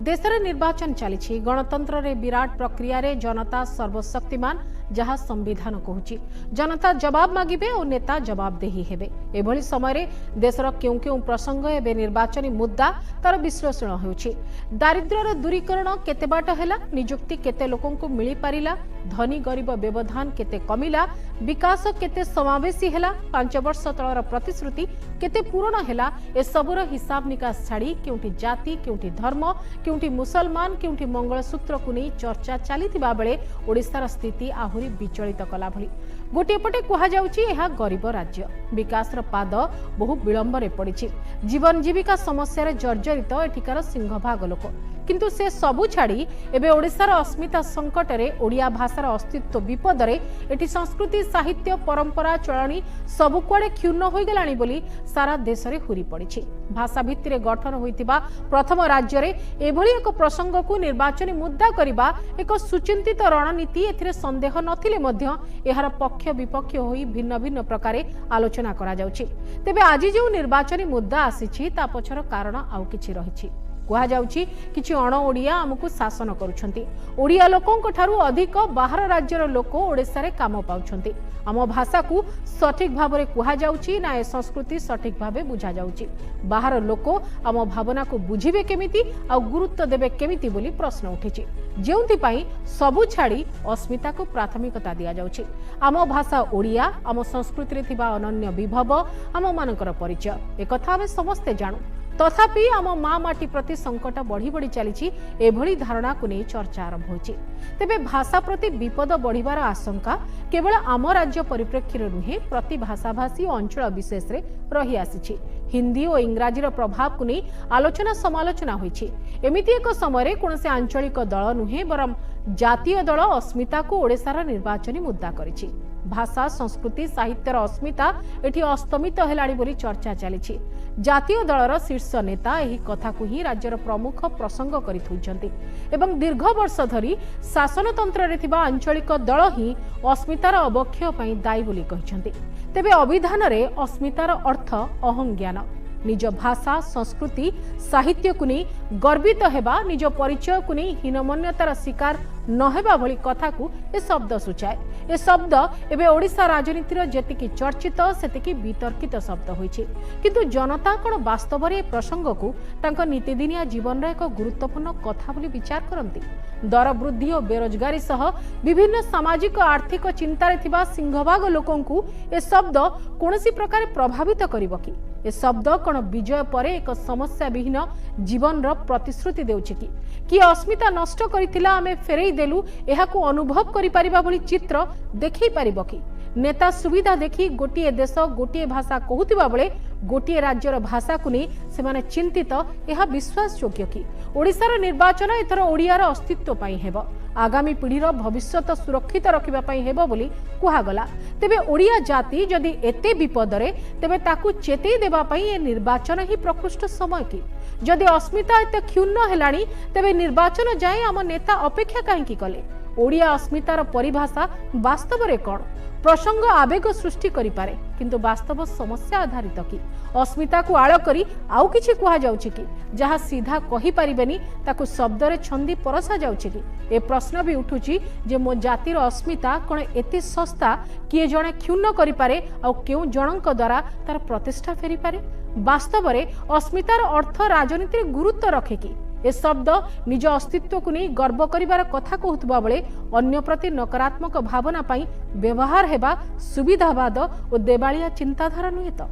देशर निर्वाचन चली गणतंत्र रे विराट प्रक्रिया रे जनता सर्वशक्तिमान जहाँ संविधान कहूची जनता जवाब मागिबे और नेता जवाबदेही हेबे। एभली समय रे देशर क्यों क्यों प्रसंग एबे निर्वाचनी मुद्दा तार विश्लेषण होउची। दारिद्र्यर दूरीकरण केते बाट हैला, नियुक्ति केते लोकन को मिली पारिला, धनी गरीब व्यवधान केते कमिला, विकास केते समावेशी हैला, 5 वर्ष तळर प्रतिश्रुति केते पूर्ण हैला, ए सबुर हिसाब निकास छाड़ी क्योंटी जाति क्योंटी धर्म क्योंटी मुसलमान क्योंटी मंगलसूत्र को नहीं चर्चा चलीथिबा बेले ओडिशार स्थिति आहुरी विचलित कला भली। गोटे पटे कहा जाउची एहा गरीब राज्य, विकास पाद बहु विलंब रे पड़िछि, जीवन जीविका समस्या रे जर्जरित एठिकार सिंहभाग लोक। किंतु से सबु छाड़ी एबे ओडिशार अस्मिता संकट रे ओडिया भाषार अस्तित्व विपद रे एठी संस्कृति साहित्य परंपरा चलणी सबु कुआडे क्षुण्ण होई गेलानी बोली सारा देश रे हुरी पड़िछि। भाषा भित्तिरे गठन होइतिबा प्रथम राज्य रे एभली एक प्रसंग को निर्वाचनी मुद्दा करिबा एक सुचिंतित रणनीति एथिरे संदेह नथिले मध्य एहार पक्ष विपक्ष होई भिन्न भिन्न प्रकारे आलोचना करा जाउछि। तेबे आज जो निर्वाचनी मुद्दा आसीछि ता पछर कारण आउ किछि रहिछि। कहा जाउछि किछि अण ओडिया हमकु शासन करूछंती, ओडिया लोकंक ठारू अधिक बाहर राज्यर लोक ओडिसा रे काम पाउछंती। आम भाषा को सठिक भाव में कहा जाउछि ना ए संस्कृति सठिक भाव बुझा जाउछि। बाहर लोक आम भावना को बुझिबे केमिति आ गुरुत्व देबे केमिति बोली प्रश्न उठिछि, जेउंति पई सबु छाड़ी अस्मिता को प्राथमिकता दिया जाउछि। आम भाषा ओडिया, आम संस्कृति रे थिबा अनन्य विभव, आम मानकर परिचय एकथा आमे समस्ते जानू। तथापि आम माँ माटी प्रति संकट बढ़ी बढ़ी चली एभली धारणा को नहीं चर्चा आरंभ होइछि। तेबे भाषा प्रति विपद बढ़िबार आशंका केवल आम राज्य परिप्रेक्षी नुहे, प्रति भाषाभाषी अंचल विशेष रे रही आसीछि। हिंदी और इंग्राजीर प्रभाव को नहीं आलोचना समालोचना होइछि। एमिति एक समय कौनसी आंचलिक दल नुहे बरम जातीय दल अस्मिता को ओडिशार निर्वाचनी मुद्दा करिछि। भाषा संस्कृति साहित्यर अस्मिता एठी अस्तमित हेलाणी बोली चर्चा चली। जातीय दलर शीर्ष नेता एही कथा को ही राज्यर प्रमुख प्रसंग करिथुइछंती एवं दीर्घ वर्ष धरी शासनतंत्र रे थिबा आंचलिक दल ही अस्मितार अवक्षय पई दायी बोली कहिछंती। तेबे अभिधान रे अस्मितार अर्थ अहंज्ञान, निज भाषा संस्कृति साहित्य को नहीं गर्वित हेबा, निज परिचय को नहीं हीनमन्यतार शिकार नहेबा भली कथा को ए शब्द सूचाए। ए शब्द एबे ओडिशा राजनीतिर जेतिकी चर्चित सेतिकी वितर्कित शब्द होइछि। किंतु जनता कोन वास्तव रे प्रसंग को तांको नीतिदिनिया जीवन रे एक गुरुत्वपूर्ण कथा बोली विचार करंती। दर वृद्धि और बेरोजगारी सह विभिन्न सामाजिक आर्थिक चिंतारे थिबा सिंहभाग लोकंकु ए शब्द कोनसी प्रकार प्रभावित करिवो कि? ए शब्द कोन विजय परे एक समस्या विहीन जीवन रो प्रतिश्रुति देउछि कि अस्मिता नष्ट करिथिला आमे फेरई देलु एहाकु अनुभव करि परिबा भली चित्र देखै परिबो कि? नेता सुविधा देखी गोटिए देश गोटिए भाषा कहूतिबा बेले गोटिए राज्यर भाषा को नहीं सेमाने चिंतित यह विश्वास योग्य कि ओडिशार निर्वाचन एथर ओडियार अस्तित्व पई हेबो, आगामी पीढ़ीर भविष्यत सुरक्षित रखिबा पई हेबो बोली कुहागला। तेबे ओडिया जाति जदि एते विपदरे तेबे ताकू चेतई देबा पई ए निर्वाचन ही प्रकृष्ट समय कि? जदि अस्मिता एते क्षुण्ण हेलाणी तेबे निर्वाचन जाए आम नेता अपेक्षा काहेकि कले? ओडिया अस्मितार परिभाषा वास्तव रे कोन? प्रसंग आवेग सृष्टि करि पारे किंतु वास्तव समस्या आधारित कि? अस्मिता को आळ करी आउ किछि कुहा जाउछि कि जहा सीधा कहि परिबेनी ताकु शब्द रे छंदी परसा जाउछि कि? ए प्रश्न भी उठुछि जे मो जातिर अस्मिता कोन एते सस्ता किए जणे क्षुण्ण करि पारे आ केउ जनक द्वारा तार प्रतिष्ठा फेरी पारे? वास्तव रे अस्मितार अर्थ राजनीति गुरुत्व रखे कि? ए शब्द निज अस्तित्व को नहीं गर्व करिवार कथा कहूतबा बेले अन्य प्रति नकारात्मक भावना पई व्यवहार हेबा सुविधावाद और देवालिया चिंताधारा नुहे तो।